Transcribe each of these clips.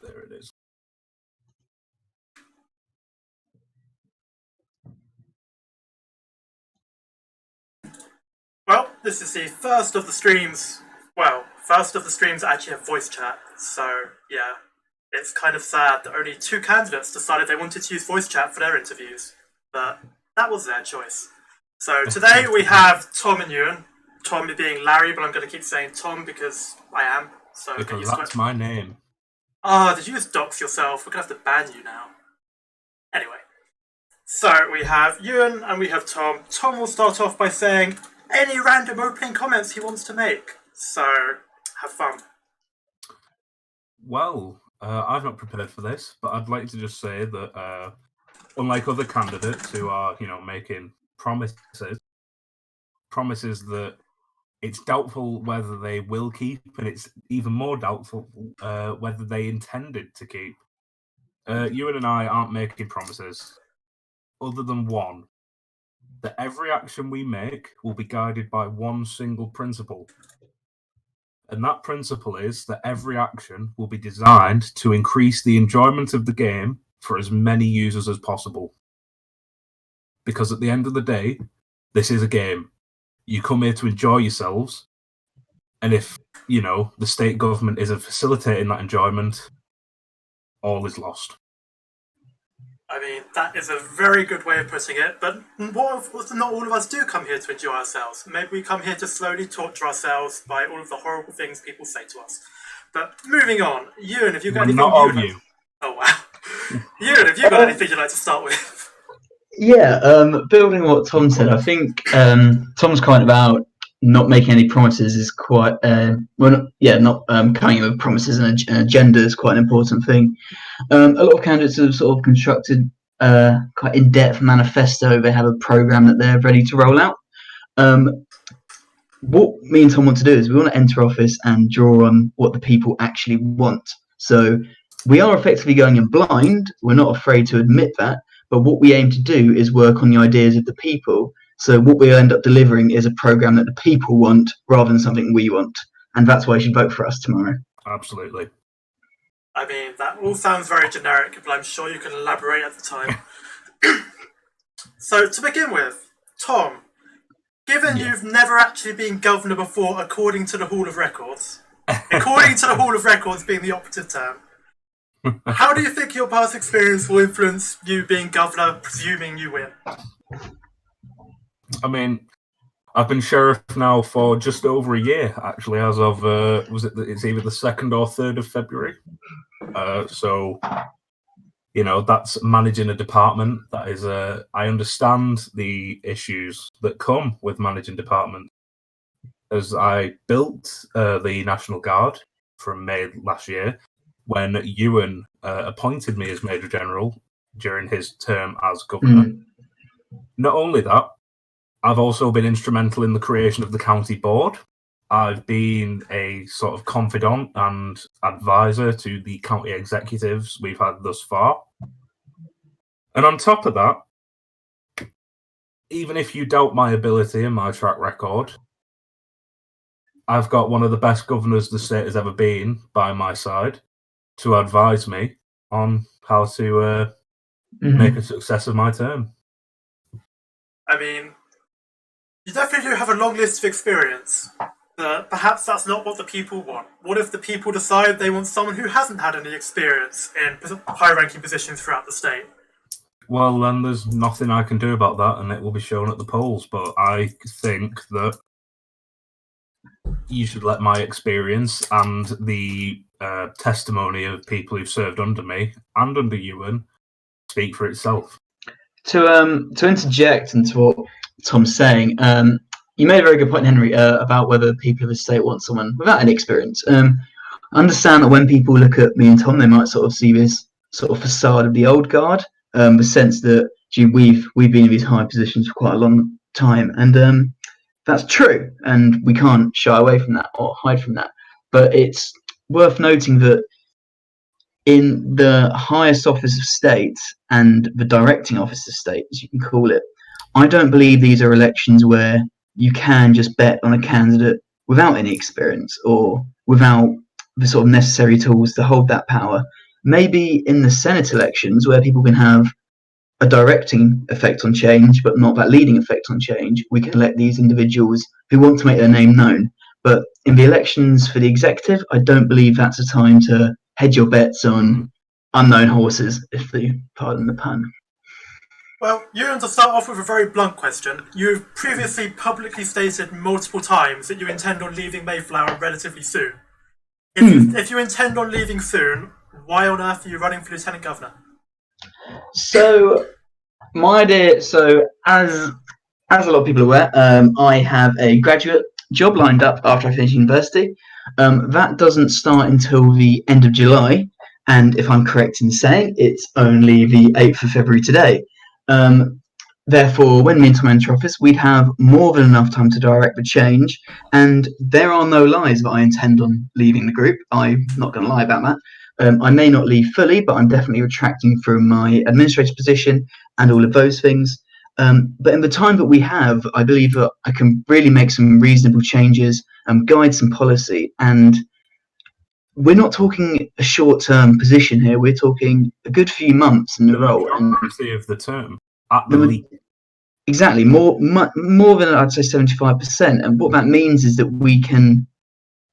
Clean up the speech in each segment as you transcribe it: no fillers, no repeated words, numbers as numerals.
There it is. Well, this is the first of the streams. Well, first of the streams that actually have voice chat. So, yeah, it's kind of sad that only 2 candidates decided they wanted to use voice chat for their interviews. But that was their choice. So today we have Tom and Ewan. Tom being Larry, but I'm going to keep saying Tom because I am. So because that's my name. Oh, did you just dox yourself? We're going to have to ban you now. Anyway. So we have Ewan and we have Tom. Tom will start off by saying any random opening comments he wants to make. So, have fun. Well, I've not prepared for this, but I'd like to just say that unlike other candidates who are, making promises that it's doubtful whether they will keep, and it's even more doubtful whether they intended to keep. Ewan and I aren't making promises, other than one, that every action we make will be guided by one single principle. And that principle is that every action will be designed to increase the enjoyment of the game for as many users as possible. Because at the end of the day, this is a game. You come here to enjoy yourselves. And if, the state government isn't facilitating that enjoyment, all is lost. I mean, that is a very good way of putting it, but what if not all of us do come here to enjoy ourselves? Maybe we come here to slowly torture ourselves by all of the horrible things people say to us. But moving on, Ewan, have you got anything not all of you. Oh, wow. Ewan, have you got anything you'd like to start with? Yeah, building on what Tom said, I think Tom's comment about not making any promises is quite not coming in with promises and an agenda is quite an important thing. A lot of candidates have sort of constructed quite in-depth manifesto. They have a program that they're ready to roll out. What me and Tom want to do is we want to enter office and draw on what the people actually want. So we are effectively going in blind. We're not afraid to admit that. But what we aim to do is work on the ideas of the people. So what we end up delivering is a program that the people want rather than something we want. And that's why you should vote for us tomorrow. Absolutely. I mean, that all sounds very generic, but I'm sure you can elaborate at the time. So, to begin with, Tom, given you've never actually been governor before according to the Hall of Records, according to the Hall of Records being the operative term, how do you think your past experience will influence you being governor, presuming you win? I mean, I've been sheriff now for just over a year, actually, as of, it's either the 2nd or 3rd of February. So, that's managing a department. That is, I understand the issues that come with managing department. As I built the National Guard from May last year, when Ewan appointed me as Major General during his term as Governor. Not only that, I've also been instrumental in the creation of the County Board. I've been a sort of confidant and advisor to the county executives we've had thus far. And on top of that, even if you doubt my ability and my track record, I've got one of the best governors the state has ever been by my side to advise me on how to make a success of my term. I mean, you definitely do have a long list of experience. Perhaps that's not what the people want. What if the people decide they want someone who hasn't had any experience in high-ranking positions throughout the state? Well, then there's nothing I can do about that, and it will be shown at the polls. But I think that you should let my experience and the testimony of people who've served under me and under Ewan speak for itself. To interject into what Tom's saying, you made a very good point, Henry, about whether people of the state want someone without any experience. I understand that when people look at me and Tom, they might sort of see this sort of facade of the old guard, the sense that we've been in these high positions for quite a long time, and that's true, and we can't shy away from that or hide from that. But it's worth noting that in the highest office of state and the directing office of state, as you can call it, I don't believe these are elections where you can just bet on a candidate without any experience or without the sort of necessary tools to hold that power. maybe in the Senate elections, where people can have a directing effect on change, but not that leading effect on change, we can elect these individuals who want to make their name known. But in the elections for the executive, I don't believe that's a time to hedge your bets on unknown horses, if you pardon the pun. Well, Ewan, to start off with a very blunt question, you've previously publicly stated multiple times that you intend on leaving Mayflower relatively soon. If you intend on leaving soon, why on earth are you running for Lieutenant Governor? So, my idea, as a lot of people are aware, I have a graduate job lined up after I finish university. That doesn't start until the end of July, and if I'm correct in saying, it's only the 8th of February today. Therefore, when me and Tom enter office, we'd have more than enough time to direct the change, and there are no lies that I intend on leaving the group. I'm not going to lie about that. I may not leave fully, but I'm definitely retracting from my administrative position and all of those things. But in the time that we have, I believe that I can really make some reasonable changes and guide some policy. And we're not talking a short-term position here. We're talking a good few months in the role. And of the term at the least. Exactly, more than I'd say 75%. And what that means is that we can,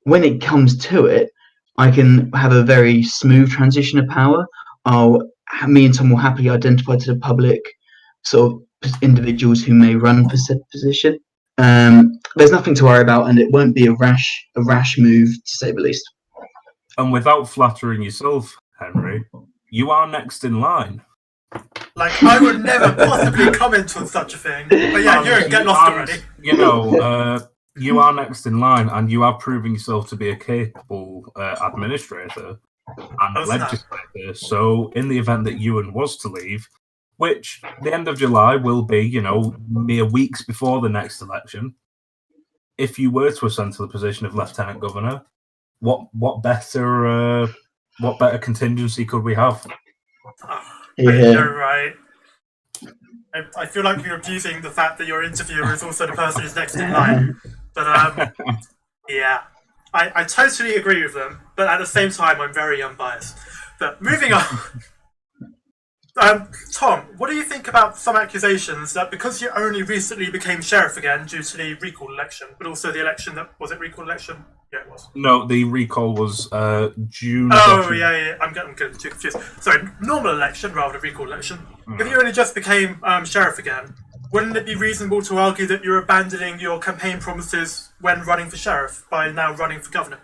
when it comes to it, I can have a very smooth transition of power. Me and Tom will happily identify to the public sort of individuals who may run for said position. There's nothing to worry about, and it won't be a rash move, to say the least. And without flattering yourself, Henry, you are next in line. Like, I would never possibly comment on such a thing. But yeah, you're get lost already. You know, you are next in line, and you are proving yourself to be a capable administrator and legislator. So, in the event that Ewan was to leave, which the end of July will be, mere weeks before the next election, if you were to ascend to the position of Lieutenant Governor, what better contingency could we have? Yeah. I know, right? I feel like you're abusing the fact that your interviewer is also the person who's next in line. But yeah, I totally agree with them. But at the same time, I'm very unbiased. But moving on. Tom, what do you think about some accusations that because you only recently became sheriff again due to the recall election, but also the election that was it recall election? Yeah, it was. No, the recall was June. Oh yeah. I'm getting too confused. Sorry, normal election rather than recall election. If you only just became sheriff again, wouldn't it be reasonable to argue that you're abandoning your campaign promises when running for sheriff by now running for governor?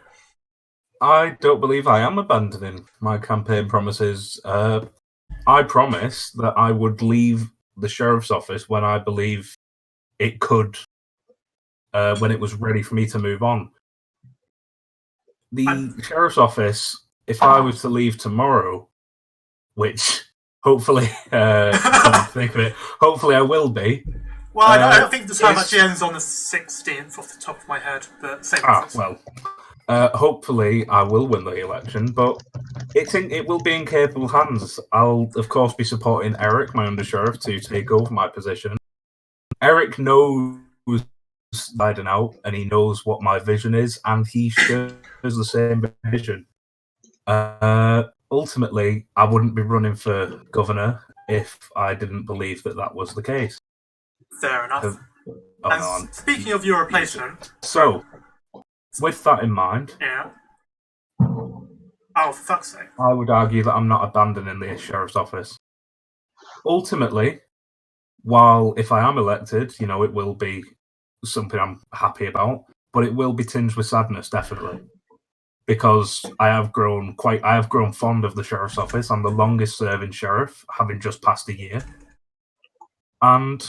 I don't believe I am abandoning my campaign promises. I promised that I would leave the sheriff's office when I believe it could, when it was ready for me to move on. The sheriff's office, if I was to leave tomorrow, which hopefully, think of it, hopefully I will be. Well, I don't think the term actually ends on the 16th off the top of my head, but same well. Hopefully, I will win the election, but it will be in capable hands. I'll, of course, be supporting Eric, my undersheriff, to take over my position. Eric knows hiding out, and he knows what my vision is, and he shares the same vision. Ultimately, I wouldn't be running for governor if I didn't believe that was the case. Fair enough. Speaking of your replacement... So... With that in mind, oh, for fuck's sake. I would argue that I'm not abandoning the sheriff's office. Ultimately, while if I am elected, it will be something I'm happy about, but it will be tinged with sadness, definitely. Because I have grown fond of the sheriff's office. I'm the longest serving sheriff, having just passed a year. And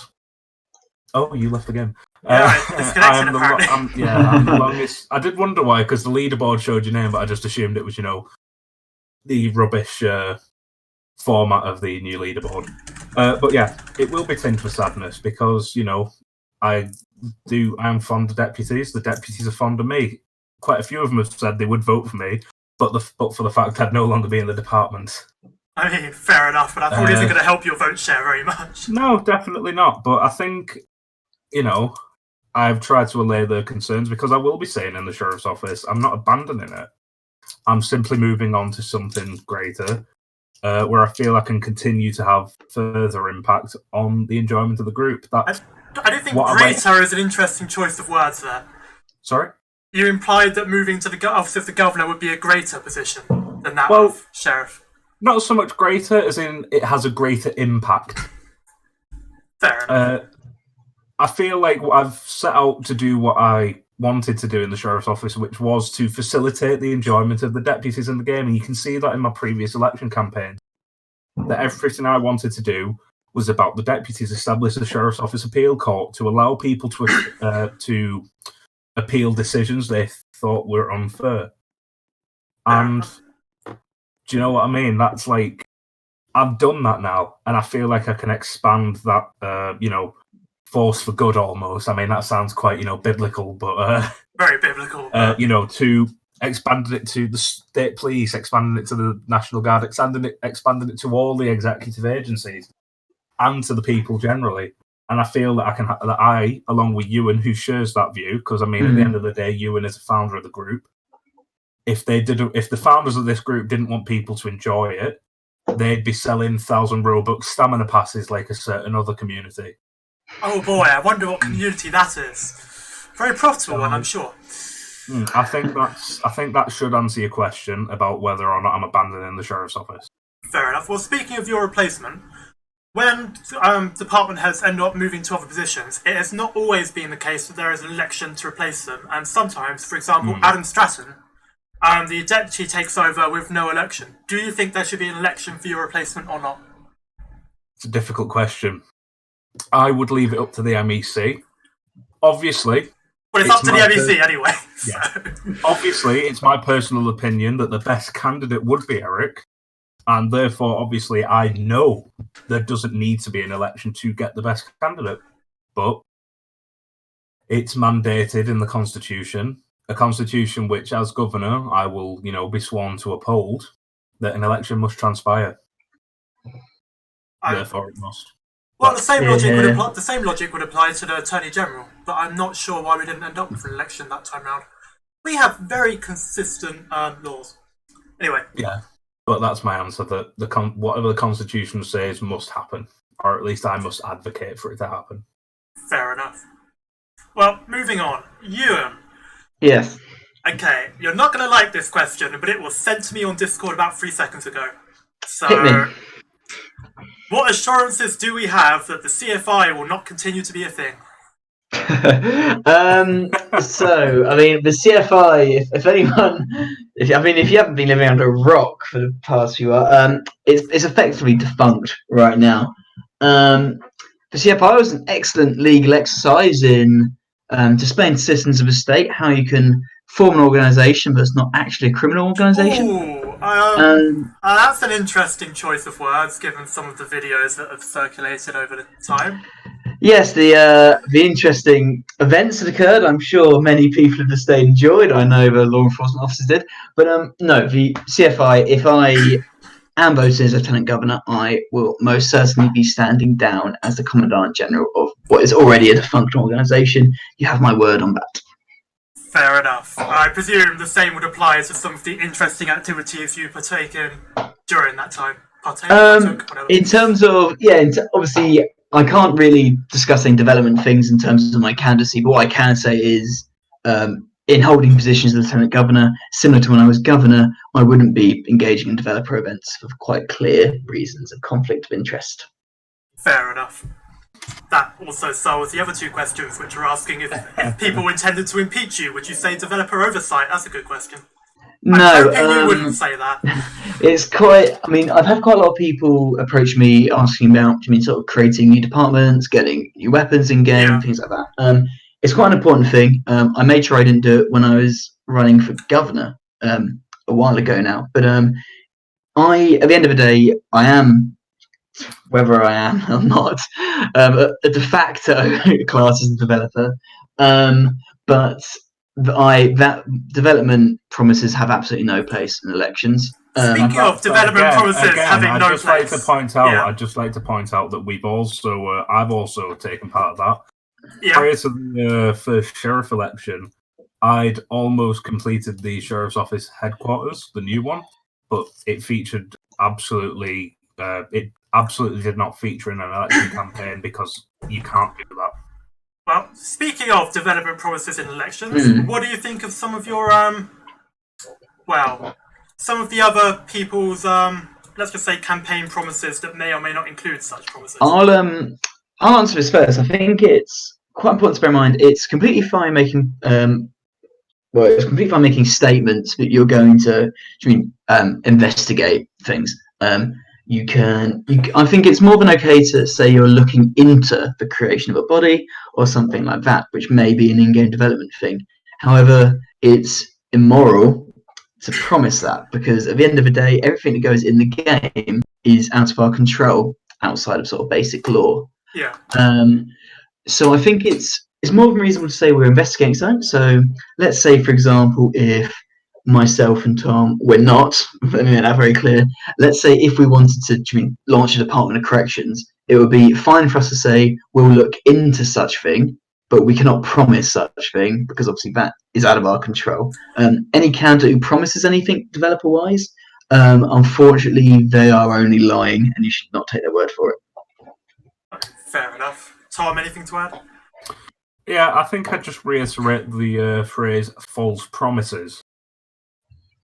oh, you left again. I'm the longest. I did wonder why, because the leaderboard showed your name, but I just assumed it was, the rubbish format of the new leaderboard. But yeah, it will be tinged with sadness because, I am fond of deputies. The deputies are fond of me. Quite a few of them have said they would vote for me, but for the fact I'd no longer be in the department. I mean, fair enough, but I thought it isn't going to help your vote share very much. No, definitely not. But I think, I've tried to allay their concerns because I will be staying in the sheriff's office. I'm not abandoning it. I'm simply moving on to something greater, where I feel I can continue to have further impact on the enjoyment of the group. I do think greater is an interesting choice of words there. Sorry? You implied that moving to the office of the governor would be a greater position than that of sheriff. Not so much greater, as in it has a greater impact. Fair enough. I feel like I've set out to do what I wanted to do in the sheriff's office, which was to facilitate the enjoyment of the deputies in the game. And you can see that in my previous election campaign, that everything I wanted to do was about the deputies establish the sheriff's office appeal court to allow people to appeal decisions they thought were unfair. And do you know what I mean? That's like, I've done that now, and I feel like I can expand that, force for good almost. I mean, that sounds quite, biblical, but... very biblical. To expanding it to the state police, expanding it to the National Guard, expanding it to all the executive agencies, and to the people generally. And I feel that I, along with Ewan, who shares that view, because, I mean, at the end of the day, Ewan is a founder of the group. If the founders of this group didn't want people to enjoy it, they'd be selling 1,000 Robux stamina passes like a certain other community. Oh boy, I wonder what community that is. Very profitable one, I'm sure. I think that should answer your question about whether or not I'm abandoning the sheriff's office. Fair enough. Well, speaking of your replacement, when department heads end up moving to other positions, it has not always been the case that there is an election to replace them, and sometimes, for example, Adam Stratton, the deputy takes over with no election. Do you think there should be an election for your replacement or not? It's a difficult question. I would leave it up to the MEC. Obviously. Well, it's up to the MEC anyway. Yeah. Obviously, it's my personal opinion that the best candidate would be Eric. And therefore, obviously, I know there doesn't need to be an election to get the best candidate. But it's mandated in the Constitution, a Constitution which, as governor, I will, be sworn to uphold, that an election must transpire. Therefore, it must. Well, the same logic would apply to the Attorney General, but I'm not sure why we didn't end up with an election that time round. We have very consistent laws. Anyway. Yeah, but that's my answer, that whatever the Constitution says must happen, or at least I must advocate for it to happen. Fair enough. Well, moving on. Ewan. Yes. Okay, you're not going to like this question, but it was sent to me on Discord about 3 seconds ago. So... Hit me. What assurances do we have that the CFI will not continue to be a thing? So, I mean, the CFI, if you haven't been living under a rock for the past few hours, it's effectively defunct right now. The CFI was an excellent legal exercise in displaying to citizens of a state how you can form an organisation, but it's not actually a criminal organisation. Ooh, that's an interesting choice of words, given some of the videos that have circulated over the time. Yes, the interesting events that occurred, I'm sure many people of the state enjoyed. I know the law enforcement officers did. But no, the CFI, if I am voted as Lieutenant Governor, I will most certainly be standing down as the Commandant General of what is already a defunct organisation. You have my word on that. Fair enough. I presume the same would apply to some of the interesting activities you partake in during that time. In terms of, obviously, I can't really discuss any development things in terms of my candidacy, but what I can say is, in holding positions as Lieutenant Governor, similar to when I was Governor, I wouldn't be engaging in developer events for quite clear reasons of conflict of interest. Fair enough. That also solves the other two questions, which are asking if people intended to impeach you. Would you say developer oversight? That's a good question. No, you wouldn't say that. It's quite. I mean, I've had quite a lot of people approach me asking about, sort of creating new departments, getting new weapons in game, things like that. It's quite an important thing. I made sure I didn't do it when I was running for governor a while ago now. But at the end of the day, I am, whether I am or not, a de facto class as a developer. But that development promises have absolutely no place in elections. Speaking of development promises having no place, I'd just like to point out that we've also, I've also taken part of that. Yeah. Prior to the first sheriff election, I'd almost completed the sheriff's office headquarters, the new one, but it featured absolutely. It absolutely did not feature in an election campaign because you can't do that. Well, speaking of development promises in elections, what do you think of some of your some of the other people's let's just say campaign promises that may or may not include such promises? I'll answer this first. I think it's quite important to bear in mind. It's completely fine making it's completely fine making statements that you're going to investigate things. I think it's more than okay to say you're looking into the creation of a body or something like that, which may be an in-game development thing. However, it's immoral to promise that, because at the end of the day, everything that goes in the game is out of our control, outside of sort of basic law. Yeah. So I think it's more than reasonable to say we're investigating something. So let's say, for example, if myself and Tom, we're not, let me make that very clear. Let's say if we wanted to launch a Department of Corrections, it would be fine for us to say we'll look into such thing, but we cannot promise such thing because obviously that is out of our control. Any candidate who promises anything developer-wise, unfortunately, they are only lying, and you should not take their word for it. Fair enough. Tom, anything to add? Yeah, I think I'd just reiterate the phrase "false promises."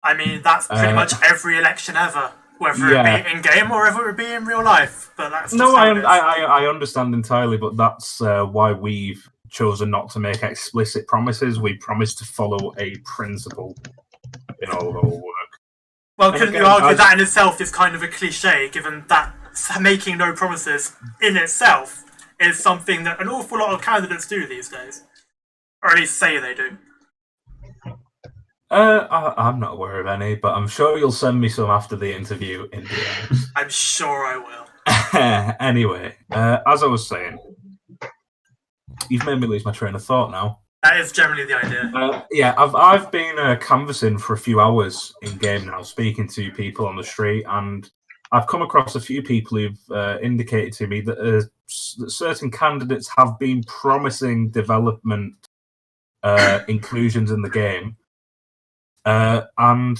I mean, that's pretty much every election ever, whether it be in game or whether it be in real life. But that's just I understand entirely, but that's why we've chosen not to make explicit promises. We promise to follow a principle in all of our work. Well, couldn't you argue that in itself is kind of a cliche, given that making no promises in itself is something that an awful lot of candidates do these days, or at least say they do. I'm not aware of any, but I'm sure you'll send me some after the interview in DMs. I'm sure I will. Anyway, as I was saying, you've made me lose my train of thought now. That is generally the idea. I've been canvassing for a few hours in game now, speaking to people on the street, and I've come across a few people who've indicated to me that certain candidates have been promising development inclusions in the game. And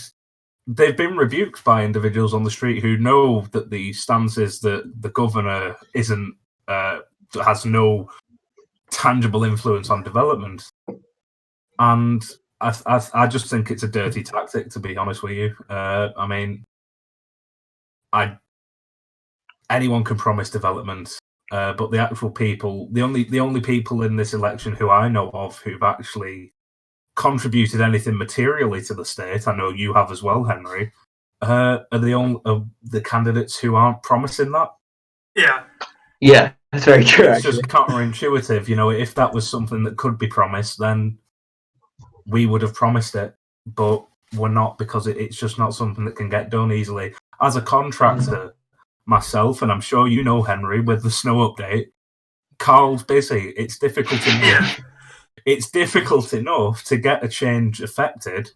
they've been rebuked by individuals on the street who know that the stance is that the governor has no tangible influence on development. And I just think it's a dirty tactic, to be honest with you. I mean, anyone can promise development, but the actual people, the only people in this election who I know of who've actually contributed anything materially to the state, I know you have as well, Henry, are the candidates who aren't promising that. Yeah, that's very true. It's just counterintuitive. If that was something that could be promised, then we would have promised it, but we're not, because it's just not something that can get done easily. As a contractor myself, and I'm sure you know, Henry, with the snow update, Carl's busy. It's difficult enough. It's difficult enough to get a change affected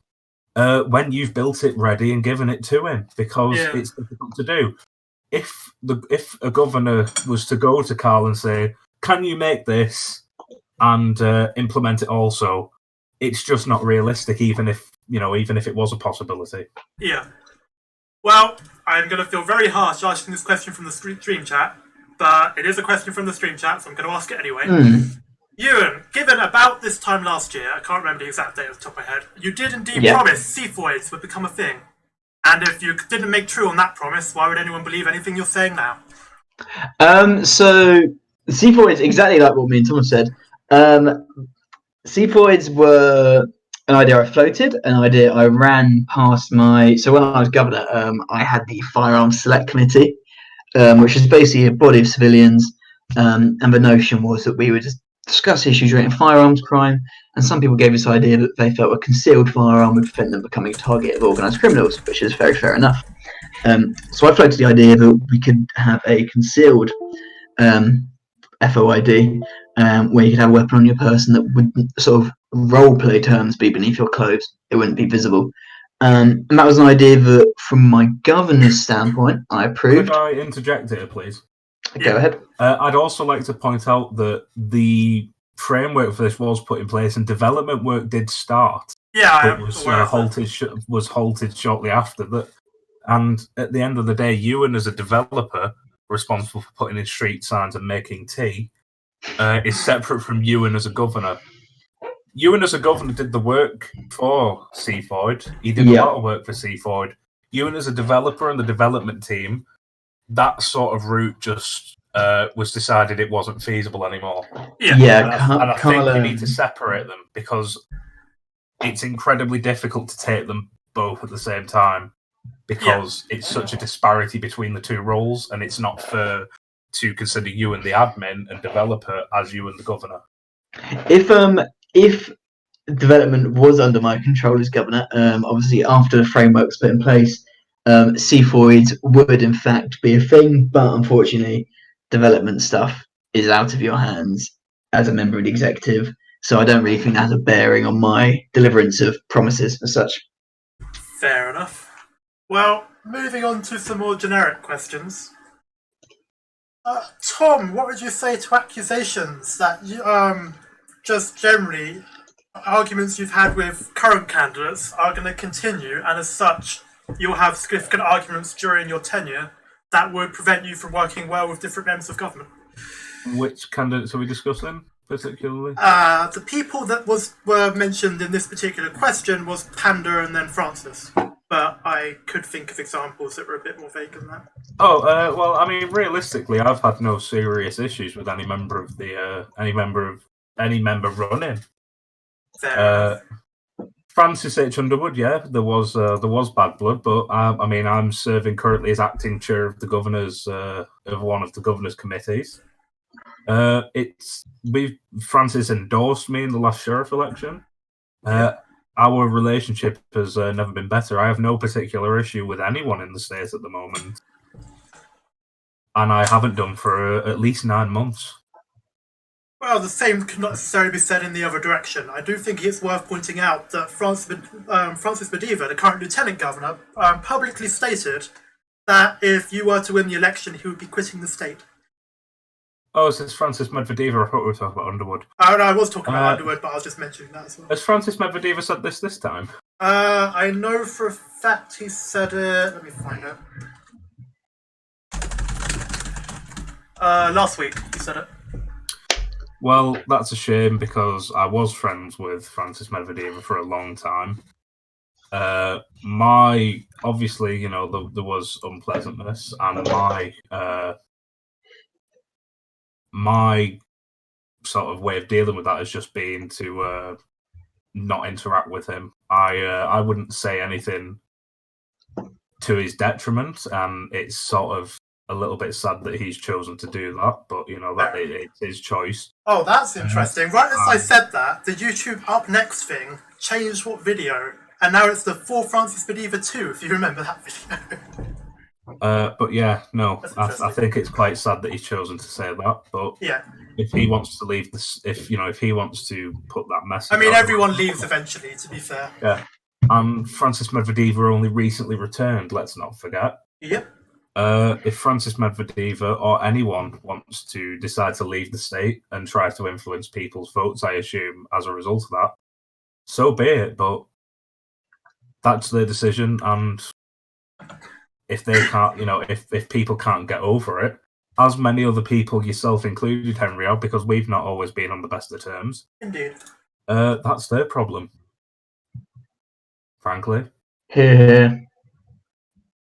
when you've built it ready and given it to him, because it's difficult to do. If a governor was to go to Carl and say, "Can you make this and implement it also?" It's just not realistic, even if it was a possibility. Yeah. Well, I'm going to feel very harsh asking this question from the stream chat, but it is a question from the stream chat, so I'm going to ask it anyway. Ewan, given about this time last year, I can't remember the exact date off the top of my head, you did indeed promise Seafoids would become a thing. And if you didn't make true on that promise, why would anyone believe anything you're saying now? So Seafoids, exactly like what me and Tom said. Seafoids were an idea I floated, an idea I ran past so when I was governor, I had the Firearms Select Committee, which is basically a body of civilians, and the notion was that we would just discuss issues relating to firearms crime, and some people gave this idea that they felt a concealed firearm would prevent them becoming a target of organised criminals, which is very fair enough. So I floated the idea that we could have a concealed FOID, where you could have a weapon on your person that would sort of role-play terms be beneath your clothes. It wouldn't be visible. And that was an idea that, from my governor's standpoint, I approved. Could I interject here, please? Go ahead. I'd also like to point out that the framework for this was put in place, and development work did start. Yeah, but was halted shortly after that. And at the end of the day, Ewan, as a developer responsible for putting in street signs and making tea, is separate from Ewan as a governor. Ewan as a governor did the work for Seaford. He did a lot of work for Seaford. Ewan as a developer and the development team, that sort of route just was decided it wasn't feasible anymore. Yeah, and I think we need to separate them because it's incredibly difficult to take them both at the same time because it's such a disparity between the two roles, and it's not fair to consider Ewan the admin and developer as Ewan the governor. If development was under my control as governor, obviously after the framework's put in place, Seafoyd would in fact be a thing, but unfortunately development stuff is out of your hands as a member of the executive, so I don't really think that has a bearing on my deliverance of promises as such. Fair enough. Well, moving on to some more generic questions. Tom, what would you say to accusations that you, just generally arguments you've had with current candidates are going to continue, and as such, you'll have significant arguments during your tenure that would prevent you from working well with different members of government? Which candidates are we discussing particularly? The people that were mentioned in this particular question was Panda and then Francis. But I could think of examples that were a bit more vague than that. Oh, well, I mean, realistically, I've had no serious issues with any member of any member running. Francis H. Underwood, yeah, there was bad blood, but I mean, I'm serving currently as acting chair of the governor's of one of the governor's committees. Francis endorsed me in the last sheriff election. Our relationship has never been better. I have no particular issue with anyone in the state at the moment. And I haven't done for at least 9 months. Well, the same could not necessarily be said in the other direction. I do think it's worth pointing out that Francis Madiva, the current Lieutenant Governor, publicly stated that if you were to win the election, he would be quitting the state. Oh, so it's Francis Medvedeva. I thought we were talking about Underwood. Oh, no, I was talking about Underwood, but I was just mentioning that as well. Has Francis Medvedeva said this time? I know for a fact he said it. Let me find it. Last week he said it. Well, that's a shame because I was friends with Francis Medvedeva for a long time. Obviously, you know, there was unpleasantness, and my sort of way of dealing with that has just been to not interact with him. I wouldn't say anything to his detriment, and it's sort of a little bit sad that he's chosen to do that, but you know, that it's his choice. Oh, that's interesting. Right as I said that, the YouTube Up Next thing changed what video, and now it's the For Francis Madiva 2, if you remember that video. But yeah, no, I think it's quite sad that he's chosen to say that. But yeah, if he wants to leave this, if he wants to put that message, I mean, everyone leaves eventually. To be fair, yeah. And Francis Medvedeva only recently returned. Let's not forget. Yep. If Francis Medvedeva or anyone wants to decide to leave the state and try to influence people's votes, I assume as a result of that, so be it. But that's their decision, and if they can't, you know, if people can't get over it, as many other people, yourself included, Henry, are, because we've not always been on the best of terms. Indeed. That's their problem, frankly. Yeah.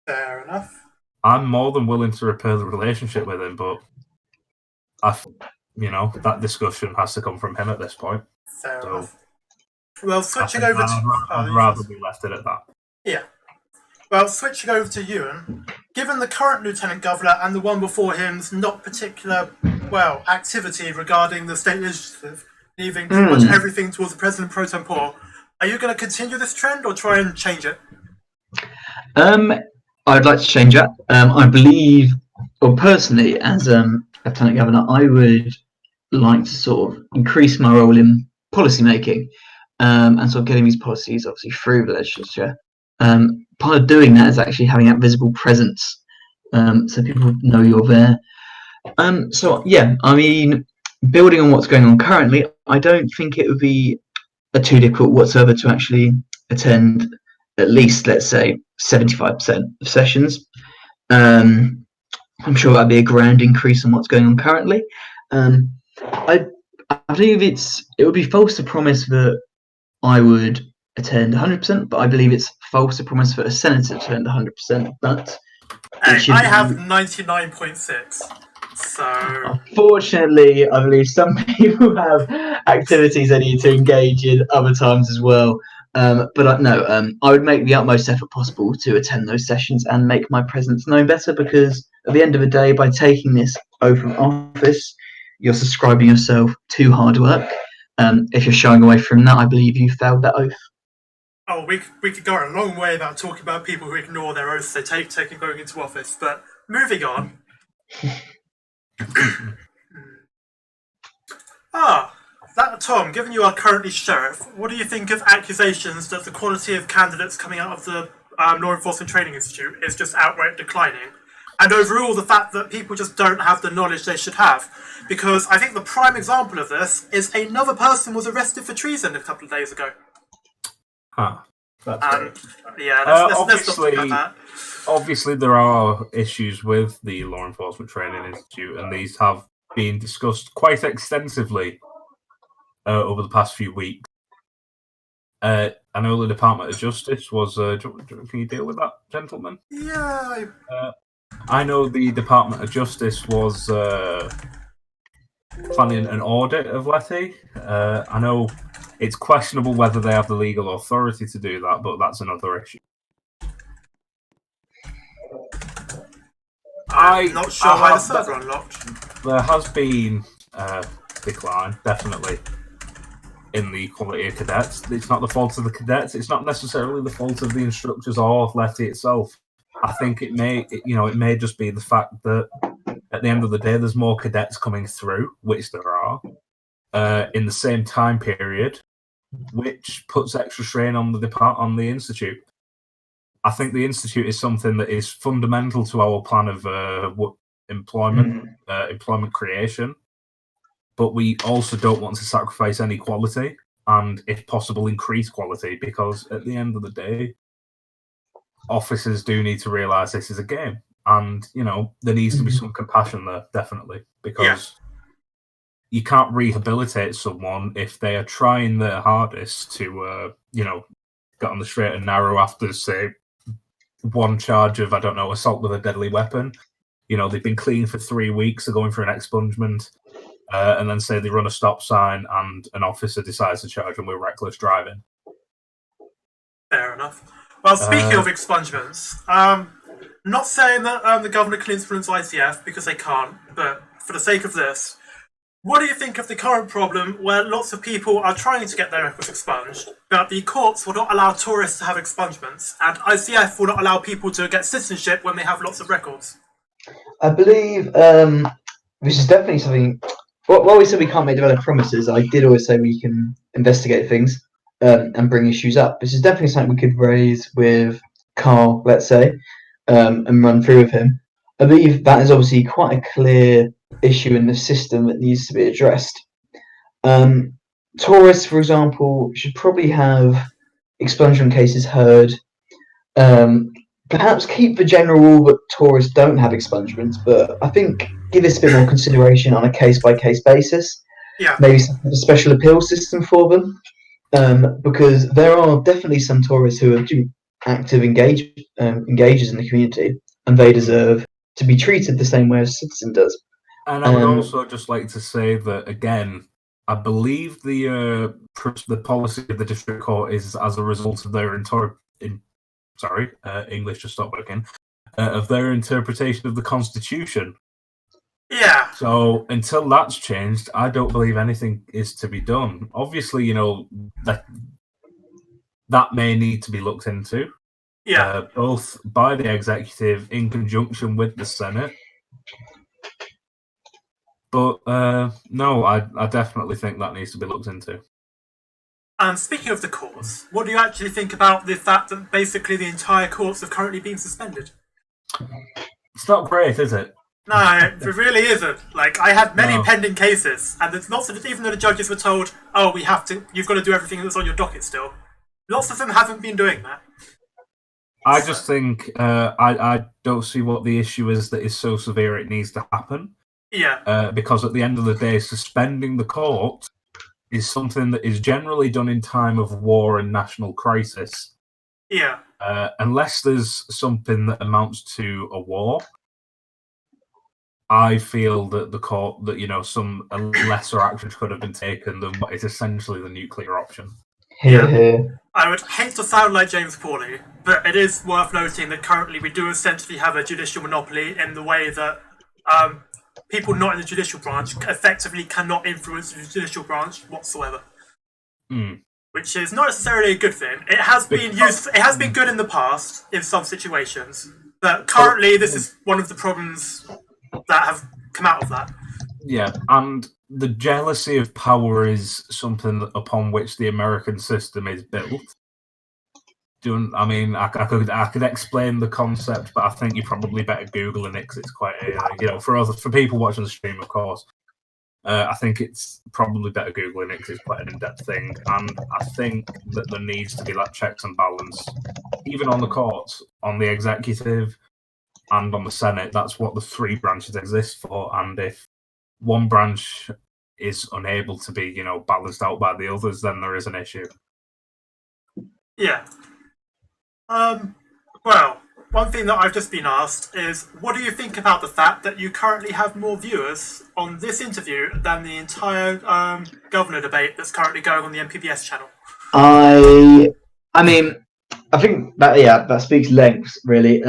Fair enough. I'm more than willing to repair the relationship with him, but that discussion has to come from him at this point. Fair enough. Well, switching over to... I'd rather be left it at that. Yeah. Well, switching over to Ewan, given the current Lieutenant Governor and the one before him's not particular, activity regarding the state legislative, leaving pretty much everything towards the President pro tempore, are you going to continue this trend or try and change it? I'd like to change that. I believe, or personally, as Lieutenant Governor, I would like to sort of increase my role in policy making and sort of getting these policies obviously through the legislature. Part of doing that is actually having that visible presence, so people know you're there. So yeah, I mean, building on what's going on currently, I don't think it would be too difficult whatsoever to actually attend at least, let's say, 75% of sessions. I'm sure that'd be a grand increase on what's going on currently. I believe it would be false to promise that I would attend 100%, but I believe it's false to promise for a senator to attend 100%. But hey, I have 99.6. So unfortunately, I believe some people have activities they need to engage in other times as well. But no, I would make the utmost effort possible to attend those sessions and make my presence known better, because at the end of the day, by taking this oath of office, you're subscribing yourself to hard work. If you're shying away from that, I believe you failed that oath. oh, we could go a long way about talking about people who ignore their oaths they take going into office. But moving on. Tom, given you are currently sheriff, what do you think of accusations that the quality of candidates coming out of the Law Enforcement Training Institute is just outright declining? And overall, the fact that people just don't have the knowledge they should have. Because I think the prime example of this is another person was arrested for treason a couple of days ago. Yeah, let's not talk about that. Obviously, there are issues with the Law Enforcement Training Institute, and these have been discussed quite extensively over the past few weeks. I know the Department of Justice was. Can you deal with that, gentlemen? Yeah. I know the Department of Justice was planning an audit of Letty. I know it's questionable whether they have the legal authority to do that, but that's another issue. I'm not sure why the server unlocked. There has been decline, definitely, in the quality of cadets. It's not the fault of the cadets. It's not necessarily the fault of the instructors or Letty itself. I think it may just be the fact that at the end of the day, there's more cadets coming through, which there are, in the same time period, which puts extra strain on the institute. I think the institute is something that is fundamental to our plan of employment creation, but we also don't want to sacrifice any quality and, if possible, increase quality, because at the end of the day, officers do need to realise this is a game, and there needs to be some compassion there, definitely, because you can't rehabilitate someone if they are trying their hardest to get on the straight and narrow after, say, one charge of, I don't know, assault with a deadly weapon. They've been clean for 3 weeks, they're going for an expungement, and then say they run a stop sign and an officer decides to charge them with reckless driving. Fair enough. Well, speaking of expungements, not saying that the governor can influence ICF, because they can't, but for the sake of this, what do you think of the current problem where lots of people are trying to get their records expunged, but the courts will not allow tourists to have expungements, and ICF will not allow people to get citizenship when they have lots of records? I believe this is definitely something. While we said we can't make developed promises, I did always say we can investigate things and bring issues up. This is definitely something we could raise with Carl, let's say, and run through with him. I believe that is obviously quite a clear issue in the system that needs to be addressed. Tourists, for example, should probably have expungement cases heard. Perhaps keep the general rule that tourists don't have expungements, but I think give this a bit more consideration on a case-by-case basis. Yeah. Maybe a special appeal system for them, because there are definitely some tourists who are active engagers in the community, and they deserve to be treated the same way as a citizen does. And I would also just like to say that, again, I believe the policy of the district court is as a result of their English just stopped working, of their interpretation of the Constitution. Yeah. So until that's changed, I don't believe anything is to be done. Obviously, that may need to be looked into. Yeah. Both by the executive in conjunction with the Senate. But no, I definitely think that needs to be looked into. And speaking of the courts, what do you actually think about the fact that basically the entire courts have currently been suspended? It's not great, is it? No, it really isn't. Like, I had many No. pending cases, and there's lots of, even though the judges were told, oh, you've got to do everything that's on your docket still, lots of them haven't been doing that. I just think I don't see what the issue is that is so severe it needs to happen. Yeah. Because at the end of the day, suspending the court is something that is generally done in time of war and national crisis. Yeah. Unless there's something that amounts to a war, I feel that the court, that some lesser action could have been taken than what is essentially the nuclear option. Yeah. I would hate to sound like James Pauly, but it is worth noting that currently we do essentially have a judicial monopoly in the way that people not in the judicial branch effectively cannot influence the judicial branch whatsoever. Which is not necessarily a good thing. It has been used. It has been good in the past in some situations, but currently this is one of the problems that have come out of that. Yeah, and the jealousy of power is something upon which the American system is built. I could explain the concept, but I think you're probably better Googling it because it's quite for people watching the stream, of course. I think it's probably better Googling it because it's quite an in-depth thing, and I think that there needs to be that checks and balance, even on the courts, on the executive, and on the Senate. That's what the three branches exist for, and if one branch is unable to be, balanced out by the others, then there is an issue. Yeah. Well, one thing that I've just been asked is, what do you think about the fact that you currently have more viewers on this interview than the entire governor debate that's currently going on the MPBS channel? I think that speaks lengths, really.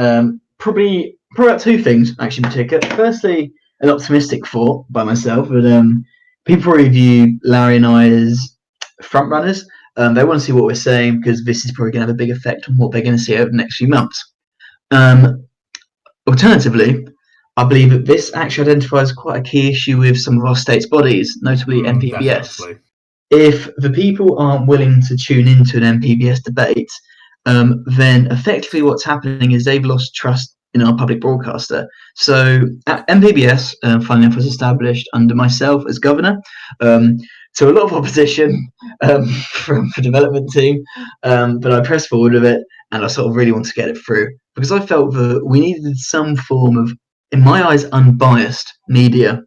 Probably about two things, actually, in particular. Firstly, an optimistic thought by myself, but people review Larry and I as front runners. They want to see what we're saying because this is probably going to have a big effect on what they're going to see over the next few months. Alternatively, I believe that this actually identifies quite a key issue with some of our state's bodies, notably MPBS. Definitely. If the people aren't willing to tune into an MPBS debate, then effectively what's happening is they've lost trust in our public broadcaster. So MPBS, funnily enough, was established under myself as governor. So a lot of opposition from the development team, but I pressed forward with it, and I sort of really want to get it through because I felt that we needed some form of, in my eyes, unbiased media.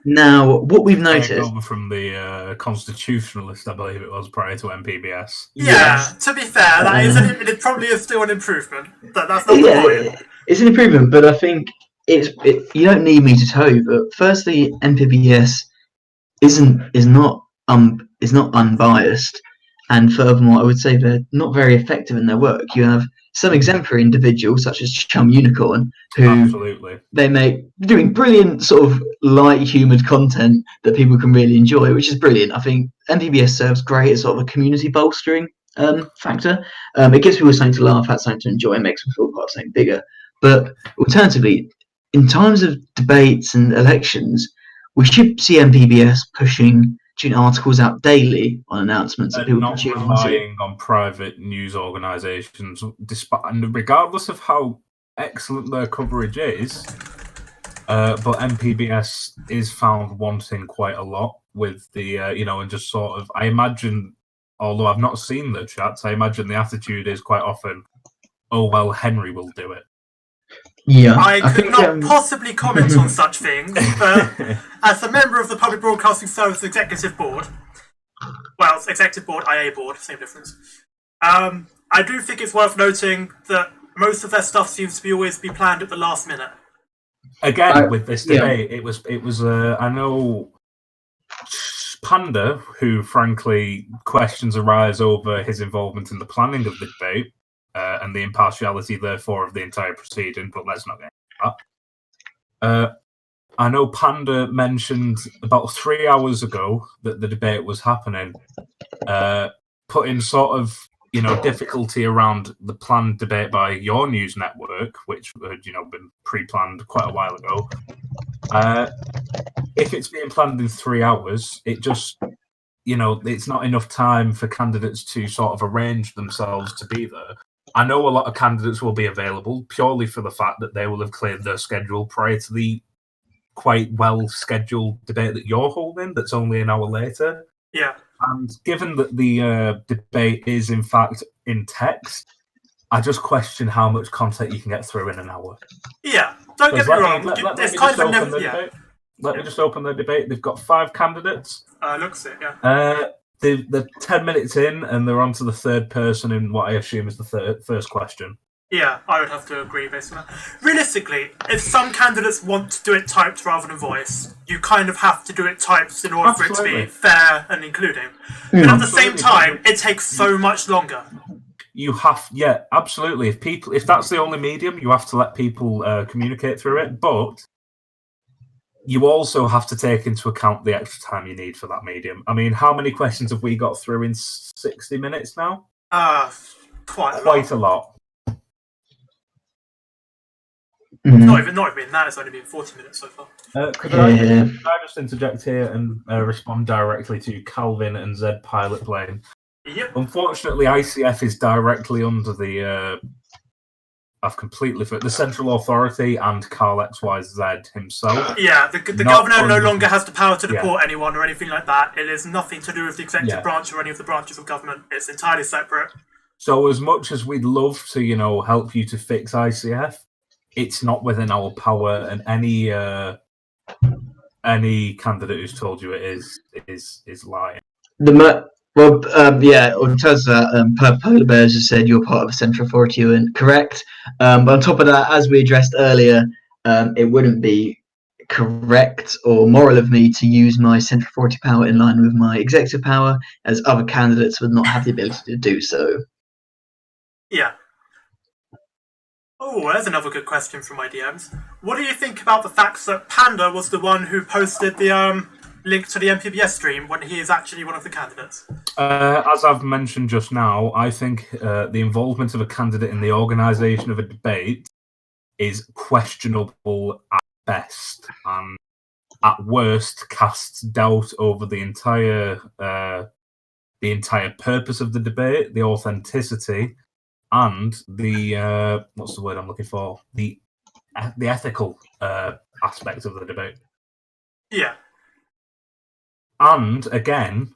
Now, what we've noticed over from the constitutionalist, I believe it was, prior to MPBS. Yeah, to be fair, it probably is still an improvement. That's not the point. It's an improvement, but I think you don't need me to tell you. But firstly, MPBS is not unbiased, and furthermore, I would say they're not very effective in their work. You have some exemplary individuals such as Chum Unicorn, who they're doing brilliant sort of light humoured content that people can really enjoy, which is brilliant. I think MPBS serves great as sort of a community bolstering factor. It gives people something to laugh at, something to enjoy, and makes them feel part of something bigger. But alternatively, in times of debates and elections, we should see MPBS pushing articles out daily on announcements that people not can tune relying on private news organisations, and regardless of how excellent their coverage is. But MPBS is found wanting quite a lot with the and just sort of, I imagine, although I've not seen the chats, I imagine the attitude is quite often, oh well, Henry will do it. Yeah, I could not possibly comment on such things, but as a member of the Public Broadcasting Service Executive Board, Executive Board, IA Board, same difference, I do think it's worth noting that most of their stuff seems to always be planned at the last minute. Again, with this debate, it was. I know Panda, who frankly questions arise over his involvement in the planning of the debate. And the impartiality, therefore, of the entire proceeding, but let's not get into that. I know Panda mentioned about 3 hours ago that the debate was happening, putting sort of, difficulty around the planned debate by your news network, which had, been pre-planned quite a while ago. If it's being planned in 3 hours, it just, it's not enough time for candidates to sort of arrange themselves to be there. I know a lot of candidates will be available purely for the fact that they will have cleared their schedule prior to the quite well-scheduled debate that you're holding that's only an hour later. Yeah. And given that the debate is, in fact, in text, I just question how much content you can get through in an hour. Yeah, don't get me wrong. It's kind of a never. Yeah. Let me just open the debate. They've got 5 candidates. Looks it, yeah. They're 10 minutes in, and they're on to the third person in what I assume is the first question. Yeah, I would have to agree based on that. Realistically, if some candidates want to do it typed rather than voice, you kind of have to do it typed in order for it to be fair and including. But at the same time, it takes so much longer. You have, yeah, absolutely. If that's the only medium, you have to let people communicate through it. But you also have to take into account the extra time you need for that medium. I mean, how many questions have we got through in 60 minutes now? Quite a lot. Mm. Not even that. It's only been 40 minutes so far. Could I just interject here and respond directly to Calvin and Zed Pilot Plane? Yep. Unfortunately, ICF is directly under the I've completely forgot the central authority and Carl XYZ himself. Yeah, the governor no longer has the power to deport anyone or anything like that. It is nothing to do with the executive branch or any of the branches of government. It's entirely separate. So as much as we'd love to, help you to fix ICF, it's not within our power, and any candidate who's told you it is lying. On terms of that, Polar Bears has said you're part of a central authority and correct. But on top of that, as we addressed earlier, it wouldn't be correct or moral of me to use my central authority power in line with my executive power, as other candidates would not have the ability to do so. Yeah. Oh, there's another good question from my DMs. What do you think about the fact that Panda was the one who posted the link to the MPBS stream when he is actually one of the candidates? As I've mentioned just now, I think the involvement of a candidate in the organisation of a debate is questionable at best, and at worst casts doubt over the entire purpose of the debate, the authenticity, and the what's the word I'm looking for? The ethical aspect of the debate. Yeah. And again,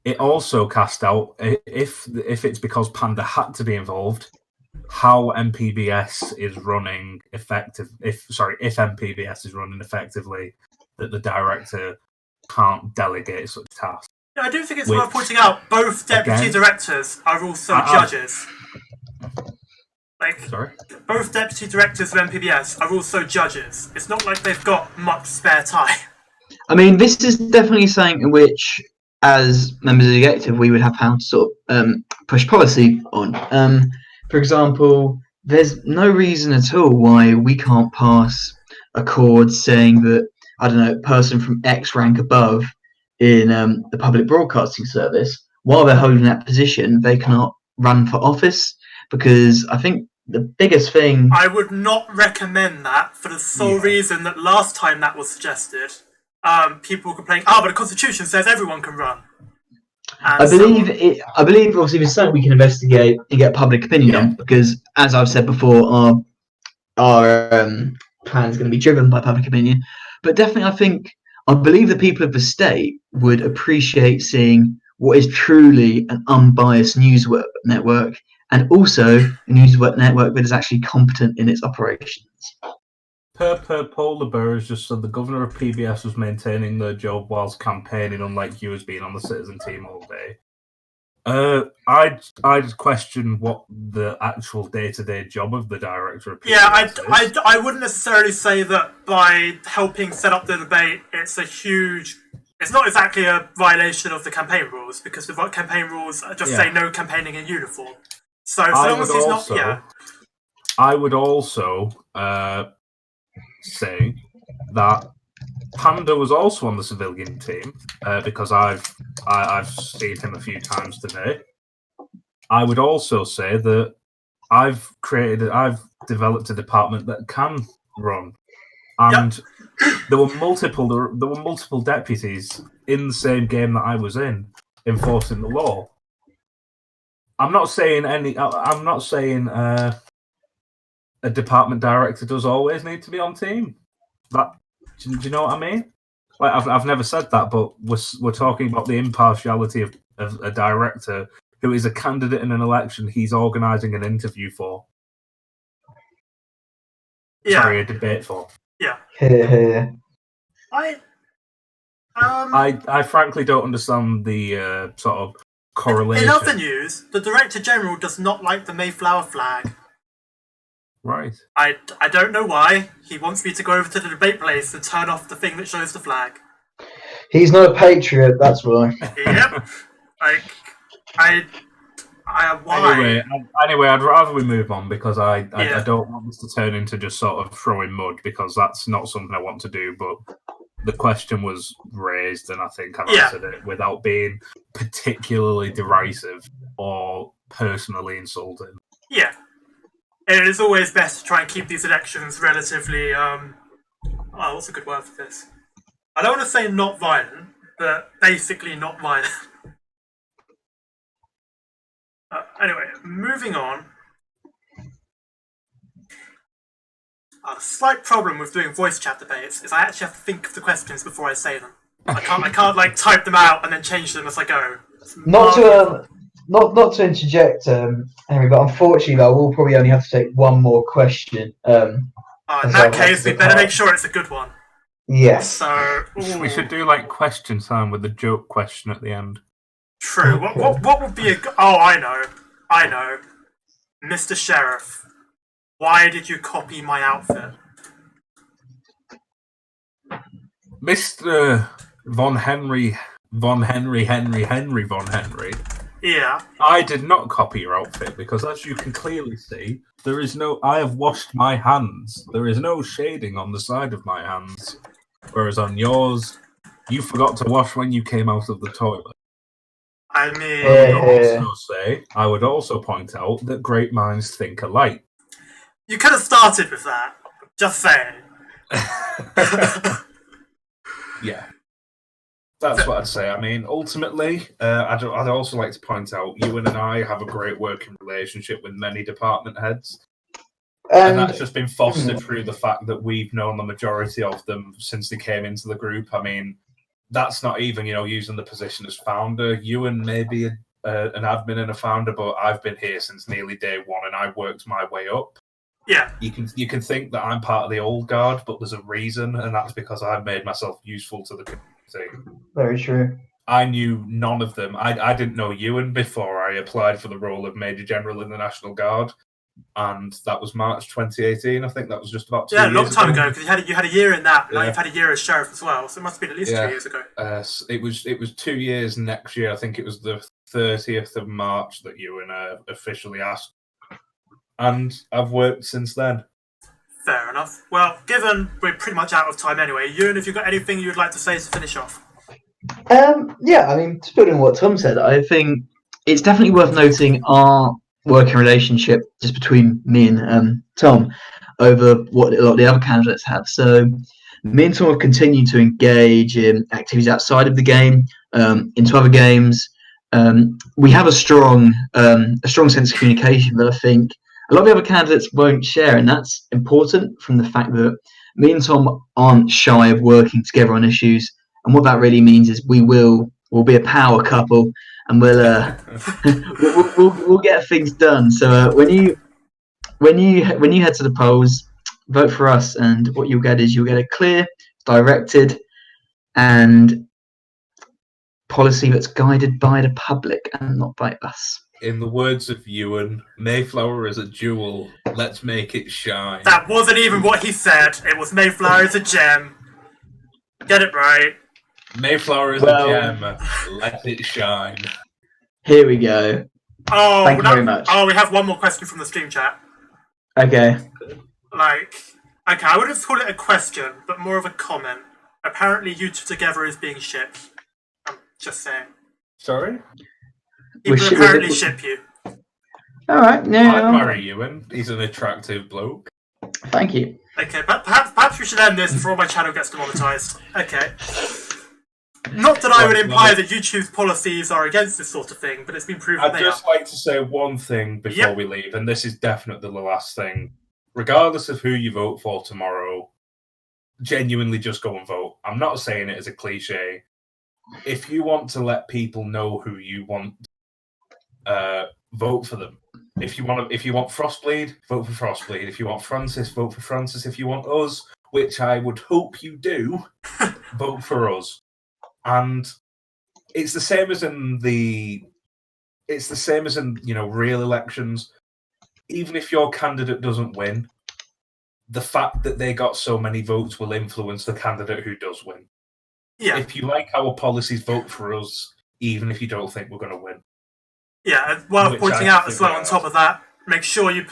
it also cast out, if it's because Panda had to be involved, how MPBS is running effective. If MPBS is running effectively, that the director can't delegate such tasks. Yeah, I do think it's worth pointing out both deputy directors are also judges. Both deputy directors of MPBS are also judges. It's not like they've got much spare time. I mean, this is definitely something in which, as members of the executive, we would have how to sort of push policy on. For example, there's no reason at all why we can't pass a chord saying that, I don't know, a person from X rank above in the public broadcasting service, while they're holding that position, they cannot run for office, because I think the biggest thing... I would not recommend that for the sole reason that last time that was suggested, people were complaining, but the Constitution says everyone can run. I believe obviously it's something we can investigate and get public opinion on, because as I've said before, our plan is going to be driven by public opinion. But definitely, I believe the people of the state would appreciate seeing what is truly an unbiased news network, and also a news network that is actually competent in its operations. Polar Bear has just said the governor of PBS was maintaining their job whilst campaigning, unlike you as being on the citizen team all day. I'd question what the actual day-to-day job of the director of PBS is. I wouldn't necessarily say that by helping set up the debate, it's not exactly a violation of the campaign rules, because the campaign rules just say no campaigning in uniform. So long as he's not, I would also say that Panda was also on the civilian team, because I've seen him a few times today. I would also say that I've developed a department that can run, and there were multiple deputies in the same game that I was in enforcing the law. I'm not saying a department director does always need to be on team. Do you know what I mean? Like I've never said that, but we're talking about the impartiality of a director who is a candidate in an election he's organising an interview for. Yeah. Sorry, a debate for. Yeah. I frankly don't understand the sort of correlation. In other news, the Director General does not like the Mayflower flag. Right. I don't know why. He wants me to go over to the debate place and turn off the thing that shows the flag. He's not a patriot, that's why. Yep. Why? Anyway, I'd rather we move on because I don't want this to turn into just sort of throwing mud because that's not something I want to do. But the question was raised, and I think I've answered it without being particularly derisive or personally insulting. Yeah. It is always best to try and keep these elections relatively, what's a good word for this? I don't want to say not violent, but basically not violent. Anyway, moving on. The slight problem with doing voice chat debates is I actually have to think of the questions before I say them. I can't like type them out and then change them as I go. Not to interject, Henry, but unfortunately, I will probably only have to take one more question. In that case, we better make sure it's a good one. Yes. So we should do like question time with the joke question at the end. True. Okay. What would be a? Oh, I know. Mr. Sheriff, why did you copy my outfit? Mr. Von Henry. Yeah. I did not copy your outfit because, as you can clearly see, there is no. I have washed my hands. There is no shading on the side of my hands, whereas on yours, you forgot to wash when you came out of the toilet. I mean, I would also point out that great minds think alike. You could have started with that. Just saying. Yeah. That's what I'd say. I mean, ultimately, I'd also like to point out, Ewan and I have a great working relationship with many department heads. And that's just been fostered through the fact that we've known the majority of them since they came into the group. I mean, that's not even, using the position as founder. Ewan may be an admin and a founder, but I've been here since nearly day one and I worked my way up. Yeah. You can think that I'm part of the old guard, but there's a reason, and that's because I've made myself useful to the community. Very true. I knew none of them. I didn't know Ewan before I applied for the role of Major General in the National Guard, and that was March 2018. I think that was just about 2 years ago. Yeah, a long time ago, because you had a year in that, but now you've had a year as sheriff as well, so it must have been at least 2 years ago. It was 2 years next year. I think it was the 30th of March that Ewan officially asked, and I've worked since then. Fair enough. Well, given we're pretty much out of time anyway, Ewan, have you got anything you'd like to say to finish off? Yeah, I mean, to build on what Tom said, I think it's definitely worth noting our working relationship just between me and Tom over what a lot of the other candidates have. So me and Tom have continued to engage in activities outside of the game, into other games. We have a strong sense of communication that I think a lot of the other candidates won't share, and that's important from the fact that me and Tom aren't shy of working together on issues. And what that really means is we'll be a power couple, and we'll get things done. So when you head to the polls, vote for us, and what you'll get is a clear, directed, and policy that's guided by the public and not by us. In the words of Ewan, Mayflower is a jewel. Let's make it shine. That wasn't even what he said. It was Mayflower is a gem. Get it right. Mayflower is a gem. Let it shine. Here we go. Oh, thank you very much. Oh, we have one more question from the stream chat. Okay. I wouldn't call it a question, but more of a comment. Apparently, you two together is being shipped. I'm just saying. Sorry? People apparently ship you. All right. No. I'd marry Ewan. He's an attractive bloke. Thank you. Okay, but perhaps we should end this before my channel gets demonetized. Okay. Not that I would imply that YouTube's policies are against this sort of thing, but it's been proven I'd just like to say one thing before we leave, and this is definitely the last thing. Regardless of who you vote for tomorrow, genuinely just go and vote. I'm not saying it as a cliche. If you want to let people know who you want, vote for them. If you want Frostbleed, vote for Frostbleed. If you want Francis, vote for Francis. If you want us, which I would hope you do, vote for us. And it's the same as in real elections. Even if your candidate doesn't win, the fact that they got so many votes will influence the candidate who does win. Yeah. If you like our policies, vote for us, even if you don't think we're going to win. Yeah, worth pointing out as well on top of that, make sure you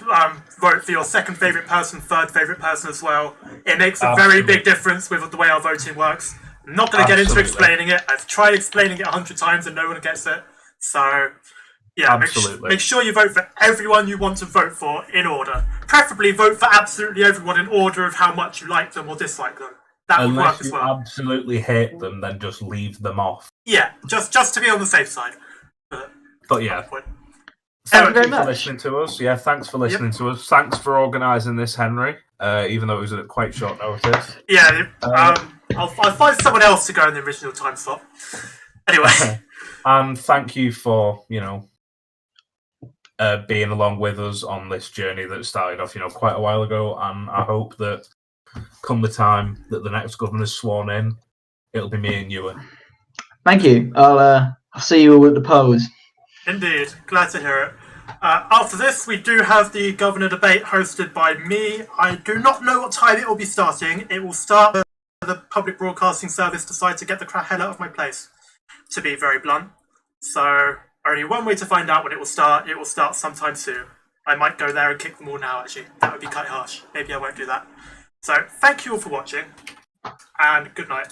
vote for your second favourite person, third favourite person as well. It makes a very big difference with the way our voting works. I'm not going to get into explaining it. I've tried explaining it 100 times and no one gets it. So, yeah, make sure you vote for everyone you want to vote for in order. Preferably vote for absolutely everyone in order of how much you like them or dislike them. That would work as well. Unless you absolutely hate them, then just leave them off. Yeah, just to be on the safe side. But yeah. Thank you for listening to us. Yeah, thanks for listening to us. Thanks for organising this, Henry, even though it was at quite short notice. Yeah, I'll find someone else to go in the original time slot. Anyway. And thank you for, being along with us on this journey that started off, quite a while ago. And I hope that come the time that the next governor's sworn in, it'll be me and Ewan. Thank you. I'll see you all at the polls. Indeed. Glad to hear it. After this, we do have the governor debate hosted by me. I do not know what time it will be starting. It will start when the public broadcasting service decide to get the hell out of my place, to be very blunt. So, only one way to find out when it will start. It will start sometime soon. I might go there and kick them all now, actually. That would be quite harsh. Maybe I won't do that. So, thank you all for watching, and good night.